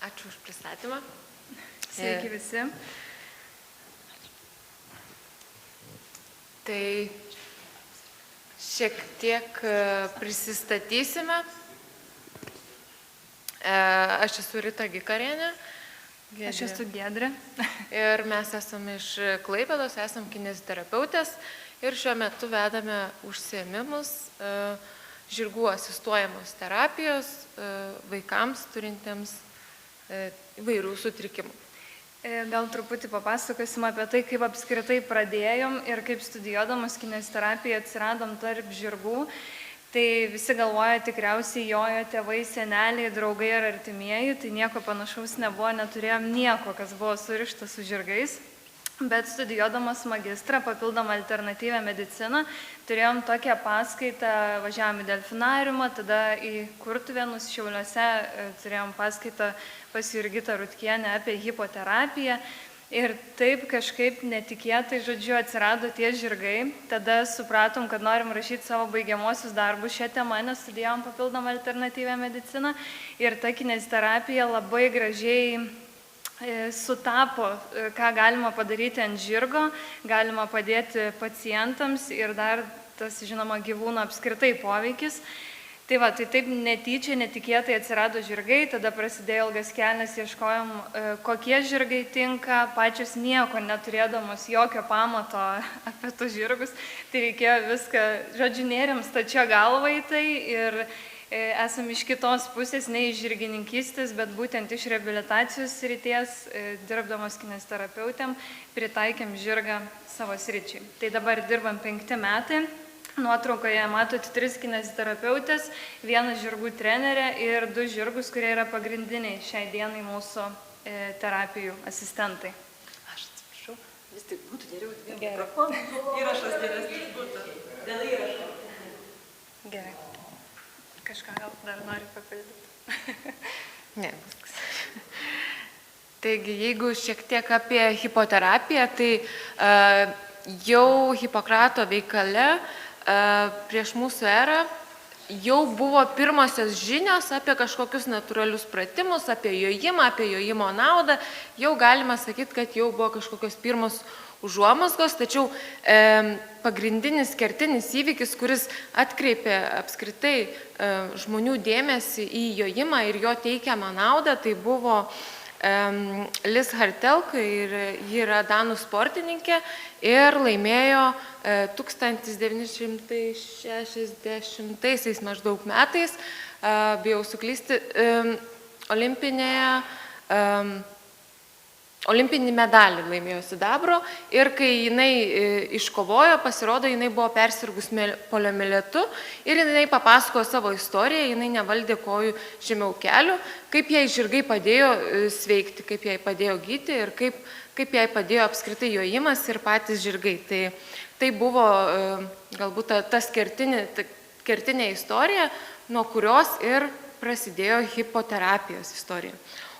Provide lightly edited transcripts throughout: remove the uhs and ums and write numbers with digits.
Ačiū už pristatymą. Sveiki visi. Tai šiek tiek prisistatysime. Aš esu Rita Gikarienė. Aš esu Giedrė. Ir mes esame iš Klaipėdos, esame kineziterapeutės ir šiuo metu vedame užsiėmimus žirgų asistuojamos terapijos vaikams turintiems įvairių sutrikimų. Gal truputį papasakosim apie tai, kaip apskritai pradėjom ir kaip studijuodamos kineziterapiją atsiradom tarp žirgų. Tai visi galvoja, tikriausiai jojo tėvai, seneliai, draugai ar artimieji, tai nieko panašaus nebuvo, neturėjom nieko, kas buvo surišta su žirgais. Bet studijuodamas magistrą, papildomą alternatyvę mediciną, turėjom tokią paskaitą, važiavom į delfinariumą, tada į Kurtuvėnus Šiauliuose turėjom paskaitą pas Jurgitą Rutkienę apie hipoterapiją. Ir taip kažkaip netikėtai, žodžiu, atsirado tie žirgai. Tada supratom, kad norim rašyti savo baigiamosius darbus šią temą, nes studijavom papildomą alternatyvę mediciną. Ir ta kineziterapija labai gražiai sutapo, ką galima padaryti ant žirgo, galima padėti pacientams ir dar tas, žinoma, gyvūno apskritai poveikis. Tai va, tai taip netyčia, netikėtai atsirado žirgai, tada prasidėjo ilgas kelias, ieškojom, kokie žirgai tinka, pačios nieko neturėdamos jokio pamato apie tus žirgus, tai reikėjo viską, žodžiu, nėrėm stačia galva į tai ir esam iš kitos pusės, ne iš žirgininkystės, bet būtent iš reabilitacijos srities, dirbdamos kineziterapeutėm, pritaikėm žirgą savo sričiai. Tai dabar dirbam 5 metai. Nuotraukoje matote 3 kineziterapeutės, 1 žirgų trenerė ir 2 žirgus, kurie yra pagrindiniai šiai dienai mūsų terapijų asistentai. Aš atsiprašau, vis tik būtų geriau dviem mikrofonų. Įrašas geresnis būtų. Dėl įrašo. Gerai. Kažką gal dar nori papildyti? Ne, viskas. Taigi, jeigu šiek tiek apie hipoterapiją, tai jau Hipokrato veikale prieš mūsų erą jau buvo pirmosios žinios apie kažkokius natūralius pratimus, apie jojimo naudą. Jau galima sakyti, kad jau buvo kažkokios pirmos užuomazgos, tačiau pagrindinis kertinis įvykis, kuris atkreipė apskritai žmonių dėmesį į jojimą ir jo teikiamą naudą, tai buvo Liz Hartelk, ir ji yra danų sportininkė ir laimėjo 1960 maždaug metais, bijau suklysti, olimpinį medalį laimėjo sidabro ir kai jinai iškovojo, pasirodo, jinai buvo persirgus poliomielitu ir jinai papasakojo savo istoriją, jinai nevaldė kojų žemiau kelių, kaip jai žirgai padėjo sveikti, kaip jai padėjo gyti ir kaip jai padėjo apskritai jojimas ir patys žirgai. Tai buvo galbūt tas kertinė istorija, nuo kurios ir prasidėjo hipoterapijos istorija.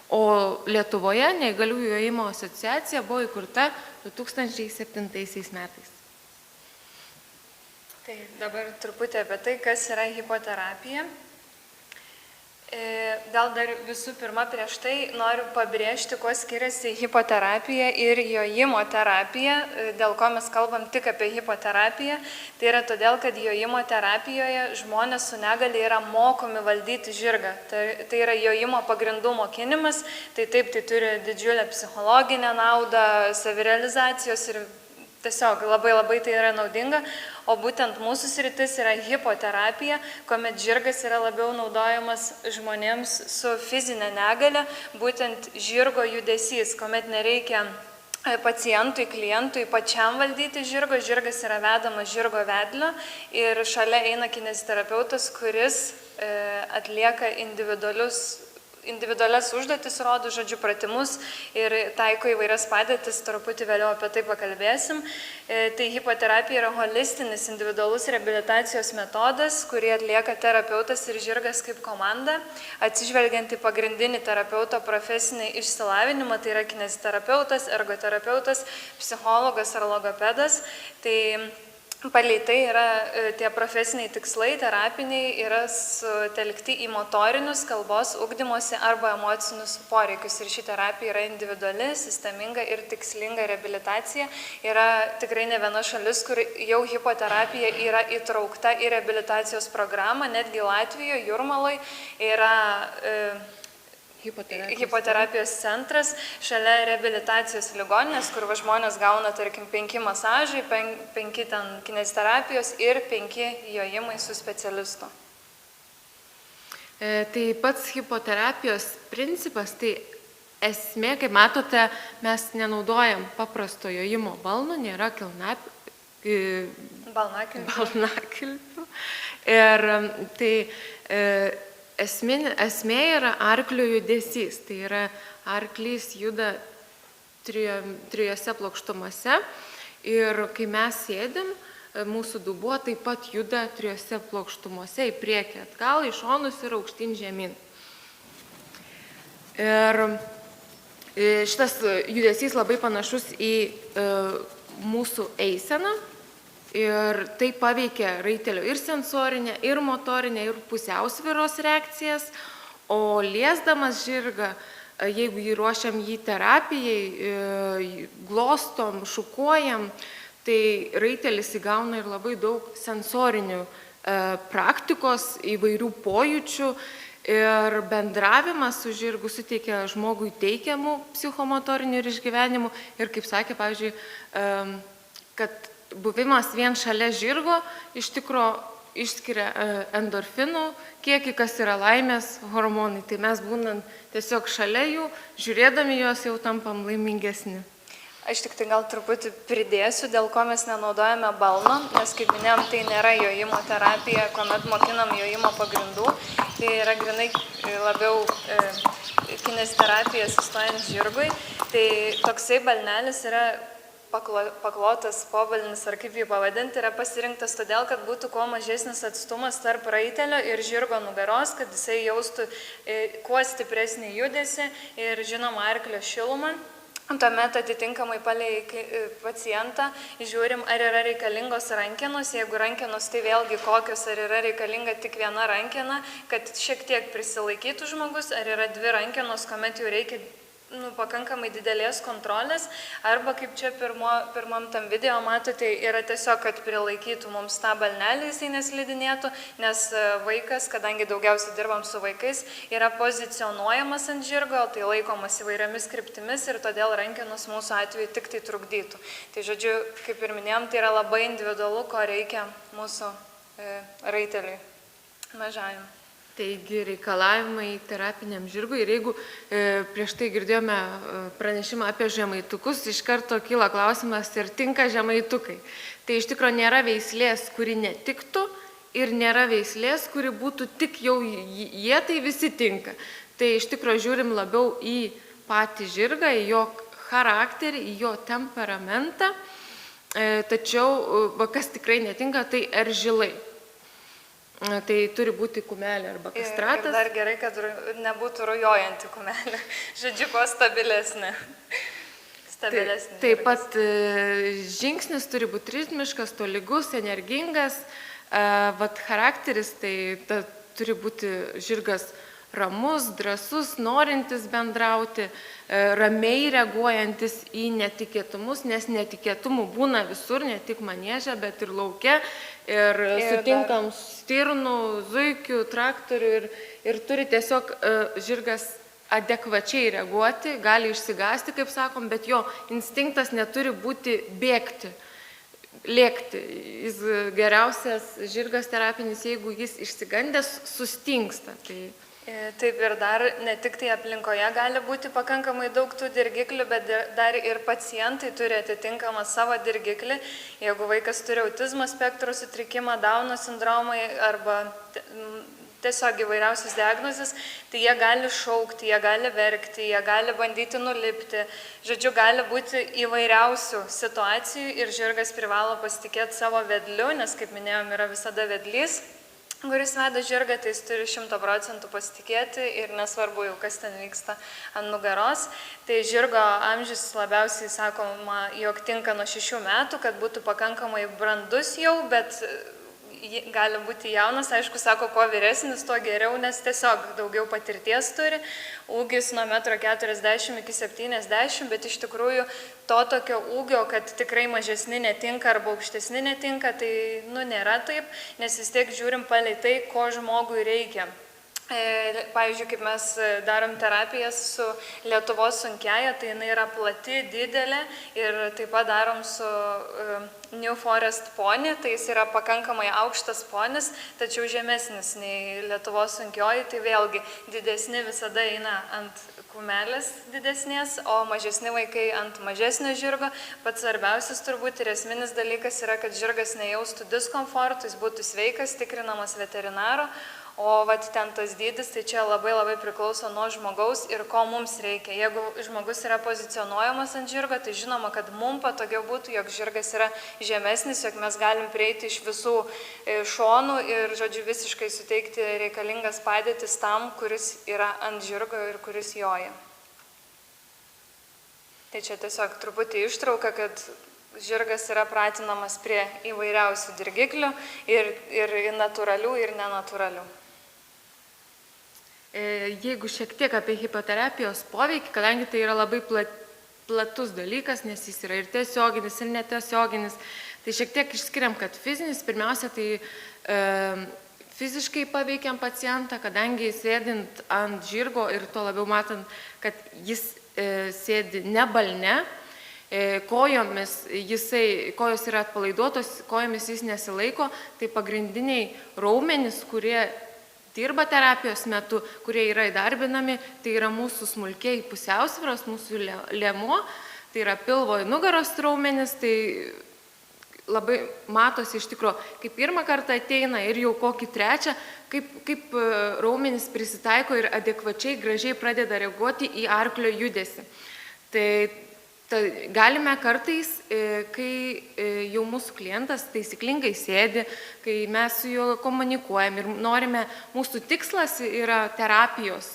O Lietuvoje neįgaliųjų jojimo asociacija buvo įkurta 2007 metais. Tai dabar truputį apie tai, kas yra hipoterapija. Gal dar visų pirma prieš tai noriu pabrėžti, kuo skiriasi hipoterapija ir jojimo terapija, dėl ko mes kalbam tik apie hipoterapiją. Tai yra todėl, kad jojimo terapijoje žmonės su negali yra mokomi valdyti žirgą. Tai yra jojimo pagrindų mokinimas, tai taip, tai turi didžiulę psichologinę naudą, savirealizacijos ir tiesiog labai tai yra naudinga. O būtent mūsų sritis yra hipoterapija, kuomet žirgas yra labiau naudojamas žmonėms su fizinė negalia, būtent žirgo judesys, kuomet nereikia pacientui, klientui pačiam valdyti žirgo, žirgas yra vedamas žirgo vedlio ir šalia eina kineziterapeutas, kuris atlieka individualias užduotis, rodo, žodžiu, pratimus ir taiko įvairias padėtis, truputį vėliau apie tai pakalbėsim. Tai hipoterapija yra holistinis individualus reabilitacijos metodas, kurį atlieka terapeutas ir žirgas kaip komanda, atsižvelgiant į pagrindinį terapeuto profesinį išsilavinimą, tai yra kineziterapeutas, ergoterapeutas, psichologas ar logopedas. Tai palei tai yra tie profesiniai tikslai, terapiniai, yra sutelkti į motorinius, kalbos, ugdymosi arba emocinius poreikius. Ir ši terapija yra individuali, sisteminga ir tikslinga reabilitacija. Yra tikrai ne viena šalis, kur jau hipoterapija yra įtraukta į reabilitacijos programą, netgi Latvijoje, Jūrmaloj yra hipoterapijos centras šalia reabilitacijos ligoninės, kur žmonės gauna, tarkim, 5 masažai, 5 ten kineziterapijos ir 5 jojimai su specialistu. Tai pats hipoterapijos principas, tai esmė, kaip matote, mes nenaudojam paprasto jojimo balno, nėra balnakilpių. Ir tai esmė yra arklio judesys, tai yra arklys juda 3 plokštumose ir kai mes sėdim, mūsų dubuo taip pat juda 3 plokštumose, į priekį atgal, į šonus ir aukštyn žemyn. Ir šitas judesys labai panašus į mūsų eiseną. Ir tai paveikia raitelio ir sensorinę, ir motorinę, ir pusiausvyros reakcijas, o liesdamas žirgą, jeigu jį ruošiam jį terapijai, glostom, šukuojam, tai raitelis įgauna ir labai daug sensorinių praktikos, įvairių pojūčių ir bendravimas su žirgu suteikia žmogui teikiamų psichomotorinių ir išgyvenimų. Ir kaip sakė, pavyzdžiui, kad buvimas vien šalia žirgo iš tikro išskiria endorfinų kiekį, kas yra laimės hormonai. Tai mes būnant tiesiog šalia jų, žiūrėdami juos jau tampam laimingesni. Aš tik tai gal truputį pridėsiu, dėl ko mes nenaudojame balno, nes kaip minėjom, tai nėra jojimo terapija, kuomet mokinam jojimo pagrindų. Tai yra grinai labiau kineziterapija asistuojant žirgui. Tai toksai balnelis yra paklotas pobalinis, ar kaip jį pavadinti, yra pasirinktas todėl, kad būtų kuo mažesnis atstumas tarp raitelio ir žirgo nugaros, kad jisai jaustų kuo stipresnį judesį ir žinoma arklio šilumą. Tuomet atitinkamai palei pacientą žiūrim, ar yra reikalingos rankenos, jeigu rankenos, tai vėlgi kokios, ar yra reikalinga tik viena rankena, kad šiek tiek prisilaikytų žmogus, ar yra 2 rankenos, kuomet jau reikia pakankamai didelės kontrolės, arba kaip čia pirmam tam video matote, yra tiesiog, kad prilaikytų mums tą balnelį, jisai neslidinėtų, nes vaikas, kadangi daugiausiai dirbam su vaikais, yra pozicionuojamas ant žirgo, tai laikomas įvairiomis kryptimis ir todėl rankenos mūsų atveju tik tai trukdytų. Tai žodžiu, kaip ir minėjom, tai yra labai individualu, ko reikia mūsų raiteliui mažajam. Taigi reikalavimai terapiniam žirgui ir jeigu prieš tai girdėjome pranešimą apie žemaitukus, iš karto kyla klausimas, ir tinka žemaitukai. Tai iš tikrųjų nėra veislės, kuri netiktų ir nėra veislės, kuri būtų tik jau jie, tai visi tinka. Tai iš tikrųjų žiūrim labiau į patį žirgą, į jo charakterį, į jo temperamentą, tačiau kas tikrai netinka, tai eržilai. Tai turi būti kumelė arba kastratas. Ir dar gerai, kad nebūtų rujojanti kumelė. Žodžiu, kuo stabilesnė. Taip pat žingsnis turi būti ritmiškas, tolygus, energingas. Vat charakteris, tai turi būti žirgas ramus, drąsus, norintis bendrauti, ramiai reaguojantis į netikėtumus, nes netikėtumų būna visur, ne tik manieže, bet ir lauke. Ir sutinkam stirnų, zuikių, traktorių ir turi tiesiog žirgas adekvačiai reaguoti, gali išsigąsti, kaip sakom, bet jo instinktas neturi būti bėgti, lėkti. Jis geriausias žirgas terapinis, jeigu jis išsigandęs, sustingsta. Taip, ir dar ne tik tai aplinkoje gali būti pakankamai daug tų dirgiklių, bet dar ir pacientai turi atitinkamą savo dirgiklį. Jeigu vaikas turi autizmo spektro sutrikimą, Dauno sindromą arba tiesiog įvairiausias diagnozes, tai jie gali šaukti, jie gali verkti, jie gali bandyti nulipti. Žodžiu, gali būti įvairiausių situacijų ir žirgas privalo pasitikėti savo vedliu, nes, kaip minėjom, yra visada vedlys. kuris veda žirgą, tai jis turi 100% pasitikėti ir nesvarbu jau, kas ten vyksta ant nugaros. Tai žirgo amžius labiausiai sakoma, jog tinka nuo 6 metų, kad būtų pakankamai brandus jau, bet gali būti jaunas, aišku, sako, kuo vyresnis, tuo geriau, nes tiesiog daugiau patirties turi. Ūgis nuo 1,40 m iki 70 m, bet iš tikrųjų to tokio ūgio, kad tikrai mažesni netinka arba aukštesni netinka, tai nėra taip, nes vis tiek žiūrim palei tai, ko žmogui reikia. Pavyzdžiui, kaip mes darom terapijas su Lietuvos sunkiaja, tai jinai yra plati, didelė ir taip pat darom su New Forest pony, tai jis yra pakankamai aukštas ponis, tačiau žemesnis nei Lietuvos sunkioji, tai vėlgi didesni visada eina ant kumelės didesnės, o mažesni vaikai ant mažesnio žirgo. Pats svarbiausias turbūt ir esminis dalykas yra, kad žirgas nejaustų diskomforto, jis būtų sveikas, tikrinamas veterinaro. O vat ten tas dydis, tai čia labai priklauso nuo žmogaus ir ko mums reikia. Jeigu žmogus yra pozicionuojamas ant žirgo, tai žinoma, kad mums patogiau būtų, jog žirgas yra žemesnis, jog mes galim prieiti iš visų šonų ir, žodžiu, visiškai suteikti reikalingas padėtis tam, kuris yra ant žirgo ir kuris joja. Tai čia tiesiog truputį ištrauka, kad žirgas yra pratinamas prie įvairiausių dirgiklių ir natūralių ir nenatūralių. Jeigu šiek tiek apie hipoterapijos poveikį, kadangi tai yra labai platus dalykas, nes jis yra ir tiesioginis, ir netiesioginis, tai šiek tiek išskiriam, kad fizinis, pirmiausia, tai fiziškai paveikiam pacientą, kadangi sėdint ant žirgo ir to labiau matant, kad jis sėdi ne balne, kojos yra atpalaiduotos, kojomis jis nesilaiko, tai pagrindiniai raumenys, kurie dirba terapijos metu, kurie yra įdarbinami, tai yra mūsų smulkiai pusiausvyros, mūsų liemuo, tai yra pilvo ir nugaros raumenys, tai labai matosi iš tikrųjų, kaip pirmą kartą ateina ir jau kokį trečią, kaip raumenys prisitaiko ir adekvačiai, gražiai pradeda reaguoti į arklio judesį. Tai galime kartais, kai jau mūsų klientas taisyklingai sėdi, kai mes su juo komunikuojam ir norime, mūsų tikslas yra terapijos,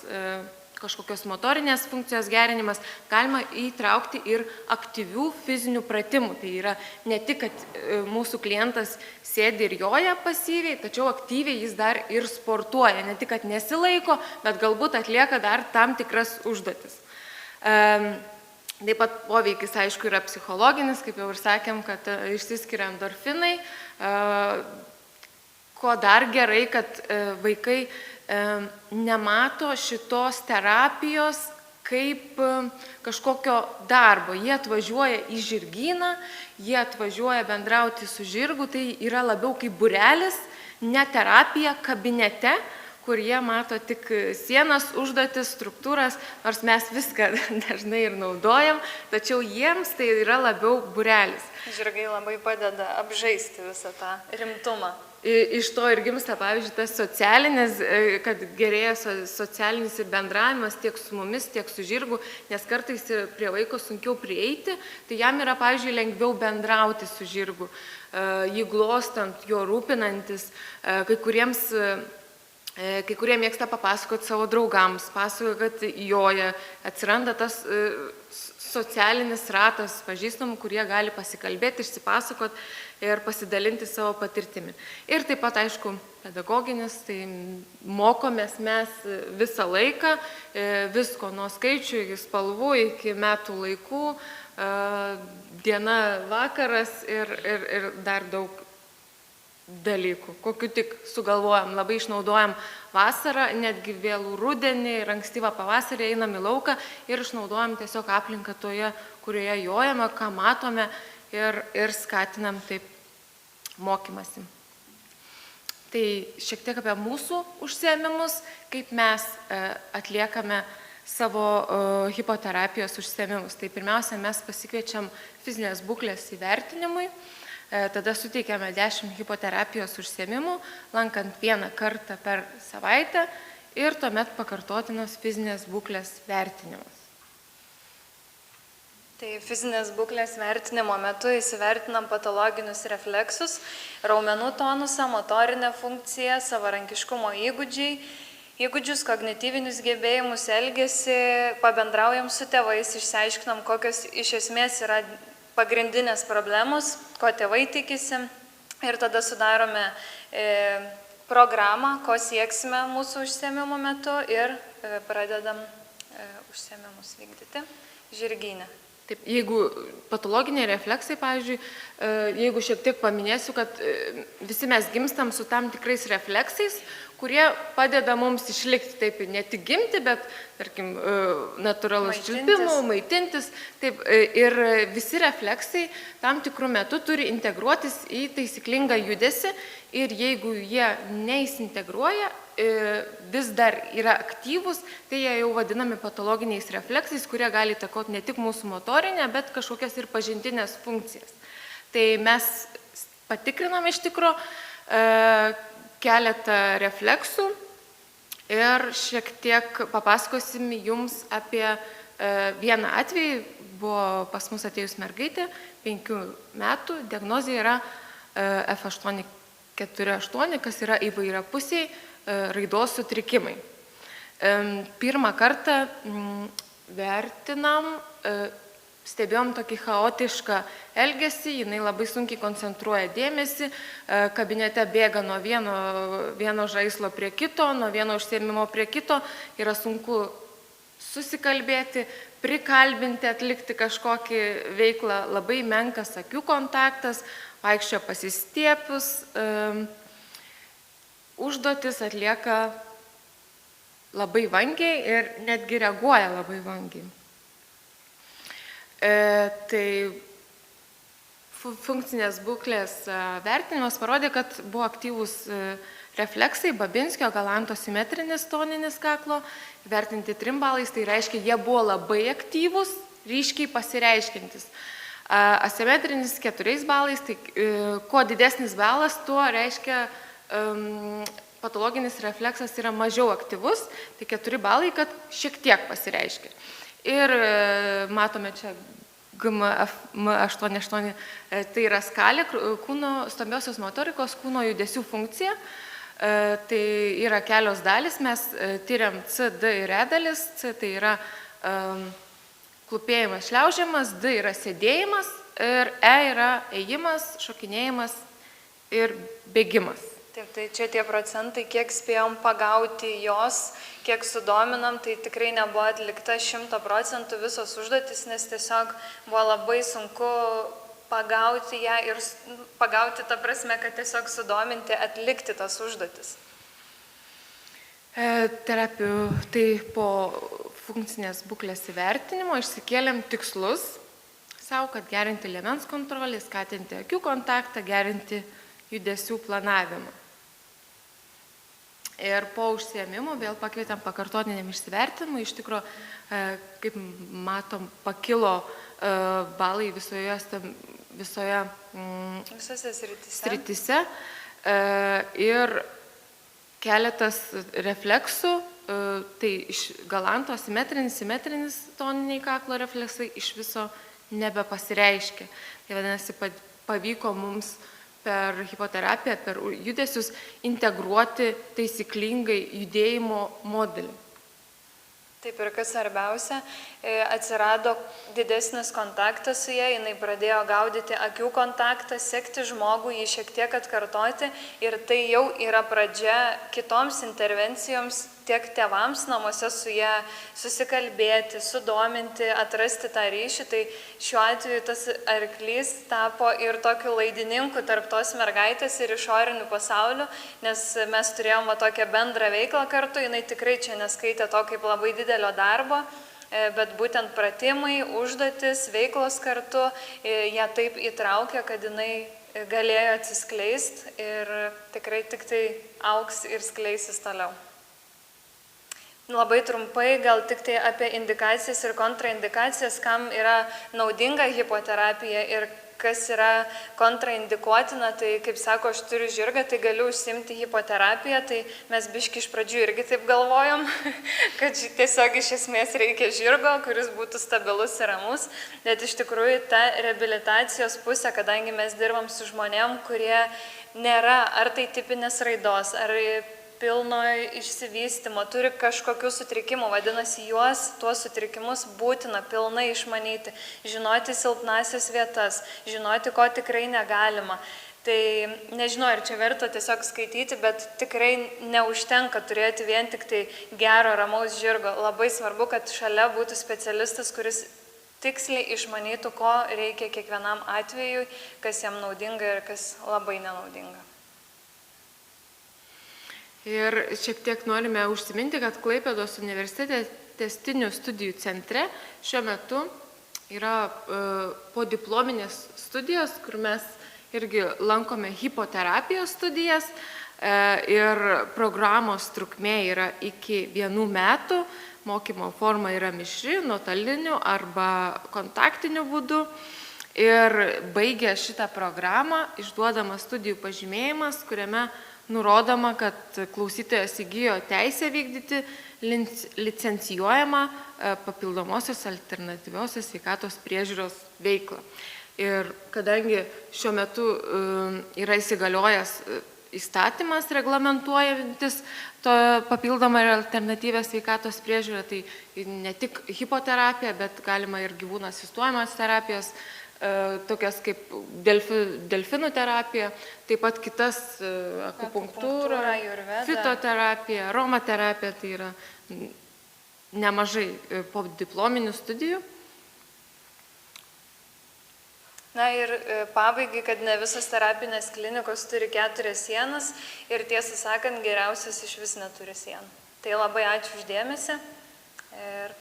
kažkokios motorinės funkcijos gerinimas, galima įtraukti ir aktyvių fizinių pratimų. Tai yra ne tik, kad mūsų klientas sėdi ir joja pasyviai, tačiau aktyviai jis dar ir sportuoja, ne tik, kad nesilaiko, bet galbūt atlieka dar tam tikras užduotis. Taip pat poveikis, aišku, yra psichologinis, kaip jau ir sakėm, kad išsiskiria endorfinai. Ko dar gerai, kad vaikai nemato šitos terapijos kaip kažkokio darbo. Jie atvažiuoja į žirgyną, jie atvažiuoja bendrauti su žirgu, tai yra labiau kaip būrelis, ne terapija kabinete, kur jie mato tik sienas, užduotis, struktūras, nors mes viską dažnai ir naudojam, tačiau jiems tai yra labiau būrelis. Žirgai labai padeda apžaisti visą tą rimtumą. Iš to ir gimsta, pavyzdžiui, tas socialinis, kad gerėja socialinis bendravimas tiek su mumis, tiek su žirgu, nes kartais prie vaiko sunkiau prieiti, tai jam yra, pavyzdžiui, lengviau bendrauti su žirgu, jį glostant, jo rūpinantis, kai kurie mėgsta papasakoti savo draugams, pasakoja, kad joja, atsiranda tas socialinis ratas pažįstamų, kurie gali pasikalbėti, išsipasakoti ir pasidalinti savo patirtimi. Ir taip pat, aišku, pedagoginis, tai mokomės mes visą laiką, visko nuo skaičių iki spalvų, iki metų laikų, diena, vakaras ir dar daug dalykų, kokiu tik sugalvojam, labai išnaudojam vasarą, netgi vėlų rudenį ir ankstyvą pavasarį einam į lauką ir išnaudojam tiesiog aplinką toje, kurioje jojame, ką matome ir skatinam taip mokymasi. Tai šiek tiek apie mūsų užsiėmimus, kaip mes atliekame savo hipoterapijos užsiėmimus. Tai pirmiausia, mes pasikviečiam fizinės būklės įvertinimui. Tada suteikiame 10 hipoterapijos užsiėmimų, lankant 1 kartą per savaitę ir tuomet pakartotinos fizinės būklės vertinimas. Tai fizinės būklės vertinimo metu įsivertinam patologinius refleksus, raumenų tonusą, motorinę funkciją, savarankiškumo įgūdžius, kognityvinius gebėjimus, elgesį, pabendraujam su tėvais, išsiaiškinam, kokios iš esmės yra pagrindinės problemos, ko tėvai tikisi ir tada sudarome programą, ko sieksime mūsų užsiėmimo metu ir pradedam užsiėmimus vykdyti žirgyne. Taip, jeigu patologiniai refleksai, pavyzdžiui, jeigu šiek tiek paminėsiu, kad visi mes gimstam su tam tikrais refleksais, kurie padeda mums išlikti, taip, ne tik gimti, bet, tarkim, natūralus čiulpimų, maitintis. Taip, ir visi refleksai tam tikrų metų turi integruotis į taisyklingą judesį ir jeigu jie neįsintegruoja, vis dar yra aktyvūs, tai jie jau vadinami patologiniais refleksais, kurie gali įtakoti ne tik mūsų motorinę, bet kažkokias ir pažintinės funkcijas. Tai mes patikrinam iš tikro keletą refleksų ir šiek tiek papasakosim jums apie vieną atvejį. Buvo pas mus atėjus mergaitė, 5 metų, diagnozė yra F848, kas yra įvairiapusiai raidos sutrikimai. Pirmą kartą vertinam, stebėjom tokį chaotišką elgesį, jinai labai sunkiai koncentruoja dėmesį, kabinete bėga nuo vieno žaislo prie kito, nuo vieno užsiėmimo prie kito, yra sunku susikalbėti, prikalbinti, atlikti kažkokį veiklą, labai menkas akių kontaktas, vaikščioja pasistiepus, užduotis atlieka labai vangiai ir netgi reaguoja labai vangiai. Tai funkcinės būklės vertinimas parodė, kad buvo aktyvūs refleksai, Babinskio, Galanto simetrinis toninis kaklo, vertinti 3 balais, tai reiškia, jie buvo labai aktyvūs, ryškiai pasireiškintis. Asimetrinis 4 balais, tai kuo didesnis balas, tuo reiškia patologinis refleksas yra mažiau aktyvus, tai 4 balai, kad šiek tiek pasireiškia. Ir matome čia GM88, tai yra skalė kūno, stambiosios motorikos kūno judesių funkcija. Tai yra kelios dalis, mes tyriam C, D ir E dalis. C tai yra klūpėjimas, šliaužiamas, D yra sėdėjimas ir E yra ėjimas, šokinėjimas ir bėgimas. Taip, tai čia tie procentai, kiek spėjom pagauti jos, kiek sudominam, tai tikrai nebuvo atlikta 100% visos užduotis, nes tiesiog buvo labai sunku pagauti ją ir pagauti tą prasme, kad tiesiog sudominti, atlikti tas užduotis. Terapijų, tai po funkcinės būklės įvertinimo išsikėlėm tikslus savo, kad gerinti liemens kontrolę, skatinti akių kontaktą, gerinti judesių planavimą. Ir po užsiėmimo vėl pakvietėm pakartotiniam išsivertinimui. Iš tikro, kaip matom, pakilo balai visose srityse. Ir keletas refleksų, tai iš Galanto simetrinis toniniai kaklo refleksai iš viso nebepasireiškia. Tai vadinasi, pavyko mums per hipoterapiją, per judesius integruoti taisyklingai judėjimo modelį. Taip, ir kas svarbiausia, atsirado didesnis kontaktas su ja, jinai pradėjo gaudyti akių kontaktą, sekti žmogų, jį šiek tiek atkartoti ir tai jau yra pradžia kitoms intervencijoms, tiek tėvams namuose su ja susikalbėti, sudominti, atrasti tą ryšį. Tai šiuo atveju tas arklys tapo ir tokiu laidininku tarp tos mergaitės ir išorinių pasaulių, nes mes turėjom tokią bendrą veiklą kartu, jinai tikrai čia neskaitė to kaip labai didelio darbo, bet būtent pratimai, užduotis, veiklos kartu ją taip įtraukė, kad jinai galėjo atsiskleisti ir tikrai tik tai augs ir skleisis toliau. Labai trumpai gal tik tai apie indikacijas ir kontraindikacijas, kam yra naudinga hipoterapija ir kas yra kontraindikuotina, tai kaip sako, aš turiu žirgą, tai galiu užsimti hipoterapiją, tai mes biški iš pradžių irgi taip galvojom, kad tiesiog iš esmės reikia žirgo, kuris būtų stabilus ir ramus, bet iš tikrųjų ta reabilitacijos pusė, kadangi mes dirbam su žmonėm, kurie nėra ar tai tipinės raidos, ar pilno išsivystymo, turi kažkokių sutrikimų, vadinasi, tuos sutrikimus būtina pilnai išmanyti, žinoti silpnasias vietas, žinoti, ko tikrai negalima. Tai nežinau, ar čia verta tiesiog skaityti, bet tikrai neužtenka turėti vien tik tai gero, ramaus žirgo. Labai svarbu, kad šalia būtų specialistas, kuris tiksliai išmanytų, ko reikia kiekvienam atvejui, kas jam naudinga ir kas labai nenaudinga. Ir šiek tiek norime užsiminti, kad Klaipėdos universitete tęstinių studijų centre šiuo metu yra podiplominės studijos, kur mes irgi lankome hipoterapijos studijas ir programos trukmė yra iki 1 metų, mokymo forma yra mišri, nuotoliniu arba kontaktiniu būdu. Ir baigę šitą programą išduodamas studijų pažymėjimas, kuriame nurodoma, kad klausytojas įgijo teisę vykdyti licencijuojamą papildomosios alternatyviosios sveikatos priežiūros veiklą. Ir kadangi šiuo metu yra įsigaliojęs įstatymas reglamentuojantis papildomą ir alternatyvę sveikatos priežiūrą, tai ne tik hipoterapija, bet galima ir gyvūnų asistuojamos terapijos, tokias kaip delfinų terapija, taip pat kitas akupunktūra, fitoterapija, aromaterapija, tai yra nemažai podiplominių studijų. Na ir pabaigai, kad ne visos terapinės klinikos turi 4 sienas ir tiesą sakant, geriausias iš vis neturi sienų. Tai labai ačiū uždėmesi ir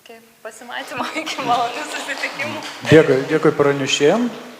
iki pasimatymo, iki malonių susitikimų. Dėkui pranešėjom.